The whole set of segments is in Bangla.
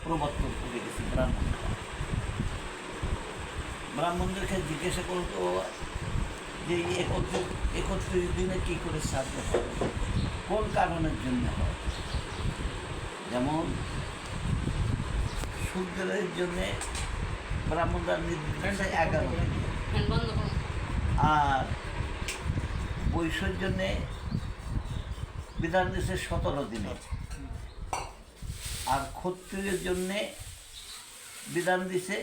প্রবর্তন করে গেছে ব্রাহ্মণরা। ব্রাহ্মণদেরকে জিজ্ঞাসা করতো যে এই 31 দিনে কী করে শ্রাদ্ধ হবে, কোন কারণের জন্য হয়। যেমন শূদ্রের জন্যে ব্রাহ্মণরা নির্দিষ্ট 11 দিন, আর বৈশ্যের জন্যে বিধান দিয়েছে 17 দিনে, আর ক্ষত্রিয়ের জন্যে বিধান দিছে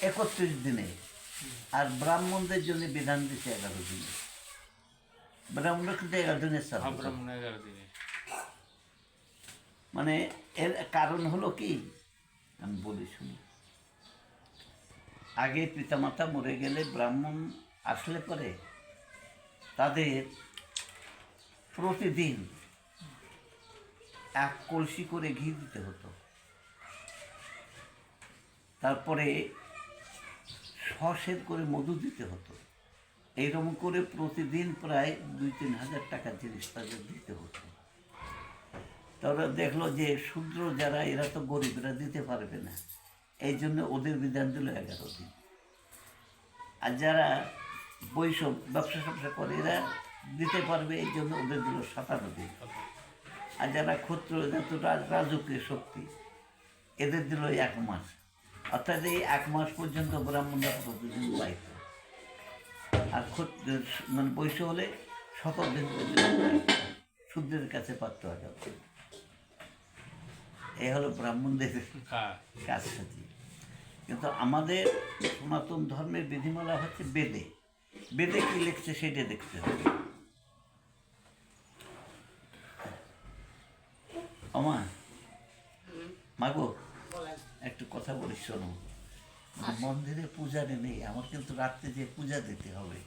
31 দিনে, আর ব্রাহ্মণদের জন্য বিধান দিছে 11 দিনে। ব্রাহ্মণরা কিন্তু 11 দিনের শ্রাদ্ধ। মানে এর কারণ হলো কি, আমি বলি শুনি। আগে পিতামাতা মরে গেলে ব্রাহ্মণ আসলে পরে তাদের প্রতিদিন 1 কলসি করে ঘি দিতে হতো, তারপরে 100 করে মধু দিতে হতো। এইরকম করে প্রতিদিন প্রায় 2-3 হাজার টাকার জিনিস তাদের দিতে হতো। তারা দেখলো যে শূদ্র যারা, এরা তো গরিবরা দিতে পারবে না, এই জন্য ওদের বিধান দিল 11 দিন। আর যারা বৈশ্য ব্যবসা ট্যাবসা করে এরা দিতে পারবে, এই জন্য ওদের দিল 17 দিন। আর যারা ক্ষত্র রাজকীয় শক্তি, এদের দিল 1 মাস। অর্থাৎ এই 1 মাস পর্যন্ত ব্রাহ্মণরা প্রতিদিন পাইত, আর মানে বৈশ্য হলে 17 দিন পর্যন্ত শূদ্রের কাছে পাত্র আগে। এই হলো ব্রাহ্মণদের কাজসাজি। কিন্তু আমাদের সনাতন ধর্মের বিধিমালা হচ্ছে বেদে। বেদে কি লিখছে সেটা দেখতে হবে। আমা মাগো একটু কথা বলিস, শোনো। মন্দিরে পূজা নেই, আমার কিন্তু রাত্রে যে পূজা দিতে হবে।